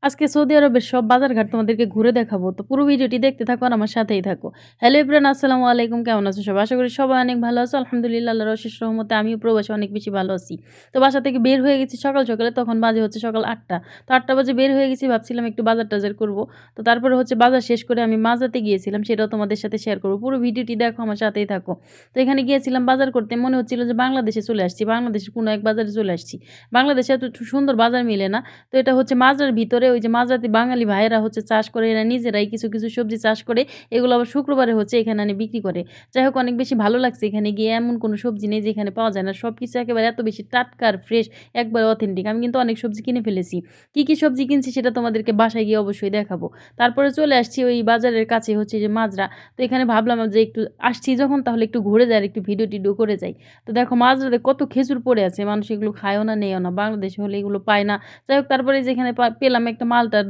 আজকে সৌদি আরবের সব বাজারঘাট তোমাদেরকে ঘুরে দেখাবো। তো পুরো ভিডিওটি দেখতে থাকো আর আমার সাথেই থাকো। হ্যালো এভরিওয়ান, আসসালামু আলাইকুম। কেমন আছো সবাই? আশা করি সবাই অনেক ভালো আছো। আলহামদুলিল্লাহ, আল্লাহর অশেষ রহমতে আমিও প্রবাসে অনেক বেশি ভালো আছি। তো বাসা থেকে বের হয়ে গেছি সকাল সকালে, তখন বাজে হচ্ছে সকাল ৮টা। তো ৮টা বাজে বের হয়ে গেছি, ভাবছিলাম একটু বাজার-টাজার করব। তো তারপরে হচ্ছে বাজার শেষ করে আমি মাজাতে গিয়েছিলাম, সেটাও তোমাদের সাথে শেয়ার করব। পুরো ভিডিওটি দেখো, আমার সাথেই থাকো। তো এখানে গিয়েছিলাম বাজার করতে, মনে হচ্ছিল যে বাংলাদেশে চলে আসছি, বাংলাদেশের কোনো এক বাজারে চলে আসছি। বাংলাদেশে এত সুন্দর বাজার মিলে না। তো এটা হচ্ছে মাজরার ভিতরে, ওই যে মাজরাতে বাঙালি ভাইয়েরা হচ্ছে চাষ করে, এরা নিজেরাই কিছু কিছু সবজি চাষ করে, এগুলো আবার শুক্রবারে হচ্ছে এখানে এনে বিক্রি করে। যাই হোক, অনেক বেশি ভালো লাগছে এখানে গিয়ে। এমন কোনো সবজি নেই যেখানে পাওয়া যায় না, সব কিছু একেবারে এত বেশি টাটকা আর ফ্রেশ, একবারে অথেন্টিক। আমি কিন্তু অনেক সবজি কিনে ফেলেছি। কি কি সবজি কিনছি সেটা তোমাদেরকে বাসায় গিয়ে অবশ্যই দেখাবো। তারপরে চলে আসছি ওই বাজারের কাছে, হচ্ছে যে মাজরা। তো এখানে ভাবলাম যে একটু আসছি যখন, তাহলে একটু ঘুরে যাই আর একটু ভিডিও টিডিও করে যাই। তো দেখো মাজরাতে কত খেজুর পড়ে আছে, মানুষ এগুলো খায়ও না নেয়ও না, বাংলাদেশে হলে এগুলো পায় না। যাই হোক, তারপরে যেখানে পেলাম একটা মালটার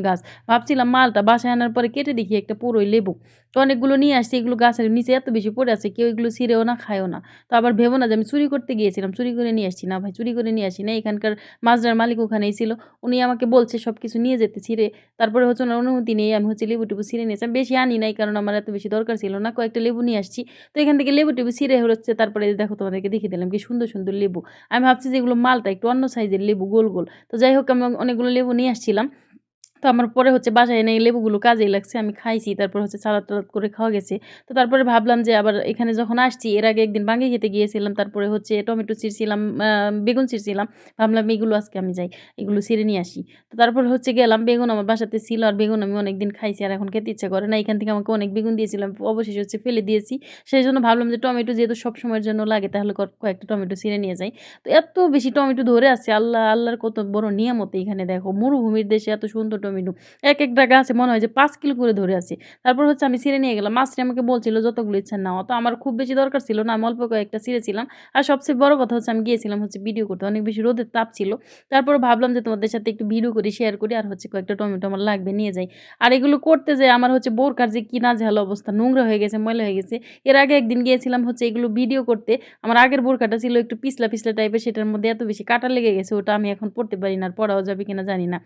গাছ। ভাবছিলাম মালটা বাসায় আনার পরে কেটে দেখি একটা পুরোই লেবু। তো অনেকগুলো নিয়ে আসছি, এগুলো গাছের নিচে এত বেশি পড়ে আছে, কেউ এগুলো ছিঁড়েও না, খায়ও না। তো আবার ভেবো না যে আমি চুরি করতে গিয়েছিলাম, চুরি করে নিয়ে আসছি। না ভাই, চুরি করে নিয়ে আসি না, এখানকার মাজরার মালিক ওখানেই ছিল। উনি আমাকে বলছে সব কিছু নিয়ে যেতে ছিঁড়ে। তারপরে হচ্ছে ওনার অনুমতি নেই, আমি হচ্ছে লেবু টেবু ছিঁড়ে নিয়েছি। আমি বেশি আনি নাই, কারণ আমার এত বেশি দরকার ছিল না, কয়েকটা লেবু নিয়ে আসছি। তো এখান থেকে লেবু টেবু ছিঁড়ে হচ্ছে, তারপরে দেখো তোমাদেরকে দেখিয়ে দিলাম কি সুন্দর সুন্দর লেবু। আমি ভাবছি যে এগুলো মালটা একটু অন্য সাইজের লেবু, গোল গোল। তো যাই হোক, আমি অনেকগুলো লেবু নিয়ে আসছিলাম। তো আমার পরে হচ্ছে বাসায় এনে এই লেবুগুলো কাজেই লাগছে। আমি খাইছি। তারপর হচ্ছে সালাদ-টালাদ করে খাওয়া গেছে। তো তারপরে ভাবলাম যে আবার এখানে যখন আসছি, এর আগে একদিন বাঙ্গি খেতে গিয়েছিলাম। তারপরে হচ্ছে টমেটো ছিঁড়ছিলাম, বেগুন ছিঁড়ছিলাম। ভাবলাম এগুলো আজকে আমি যাই, এগুলো ছিঁড়ে নিয়ে আসি। তো তারপর হচ্ছে গেলাম, বেগুন আমার বাসাতে ছিল, আর বেগুন আমি অনেকদিন খাইছি, আর এখন খেতে ইচ্ছা করে না। এখান থেকে আমাকে অনেক বেগুন দিয়েছিলাম, অবশেষে হচ্ছে ফেলে দিয়েছি। সেজন্য ভাবলাম যে টমেটো যেহেতু সবসময়ের জন্য লাগে, তাহলে কয়েকটা টমেটো ছিঁড়ে নিয়ে যাই। তো এত বেশি টমেটো ধরে আছে, আল্লাহ, আল্লাহর কত বড় নিয়ামত এখানে দেখো। মরুভূমির দেশে এত সুন্দর টমেটো। একেকটা গাছে মনে হয় যে ৫ কিলো করে ধরে আছে। তারপর হচ্ছে আমি ছিঁড়ে নিয়ে গেলাম। মাছটি আমাকে বলছিল যতগুলো ইচ্ছা নাও। তো আমার খুব বেশি দরকার ছিল না। আমি অল্প কয়েকটা ছিঁড়েছিলাম। আর সবচেয়ে বড় কথা হচ্ছে আমি গিয়েছিলাম হচ্ছে ভিডিও করতে। অনেক বেশি রোদের তাপ ছিল। তারপরে ভাবলাম যে তোমাদের সাথে একটু ভিডিও করি, শেয়ার করি, আর হচ্ছে কয়েকটা টমেটো আমার লাগবে, নিয়ে যাই। আর এগুলো করতে যেয়ে আমার হচ্ছে বোরকার যে কি নাজেহাল অবস্থা, নোংরা হয়ে গেছে, ময়লা হয়ে গেছে। এর আগে একদিন গিয়েছিলাম হচ্ছে এগুলো ভিডিও করতে। আমার আগের বোরকাটা ছিল একটু পিছলা, পিছলা টাইপের, সেটার মধ্যে এত বেশি কাঁটা লেগে গেছে, ওটা আমি এখন পড়তে পারি না। আর পড়াও যাবে কিনা জানি না।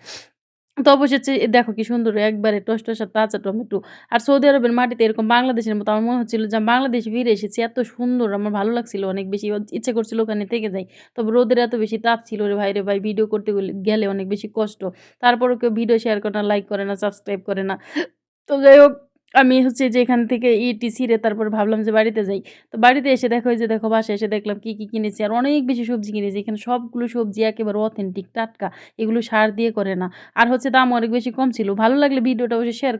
তো অবশেষে দেখো কি সুন্দর একবারে টসটসা তাজা টমেটো। আর সৌদি আরবের মাটিতে এরকম বাংলাদেশের মতো আমার মনে হচ্ছিল যে আমি বাংলাদেশে ফিরে এসেছি। এত সুন্দর, আমার ভালো লাগছিল অনেক বেশি। ইচ্ছে করছিল ওখানে থেকে যাই। তবে রোদের এত বেশি তাপ ছিল রে ভাই রে ভাই, ভিডিও করতে গেলে অনেক বেশি কষ্ট। তারপরেও কেউ ভিডিও শেয়ার করে না, লাইক করে না, সাবস্ক্রাইব করে না। তো যাই হোক, আমি হচ্ছে যে এখান থেকে ইটি ছিঁড়ে তারপরে ভাবলাম যে বাড়িতে যাই। তো বাড়িতে এসে দেখো, এই যে দেখো বাসায় এসে দেখলাম কি, কি কিনেছি। আর অনেক বেশি সবজি কিনেছি। এখানে সবগুলো সবজি একেবারে অথেন্টিক, টাটকা। এগুলো সার দিয়ে করে না। আর হচ্ছে দামও অনেক বেশি কম ছিল। ভালো লাগলে ভিডিওটা অবশ্যই শেয়ার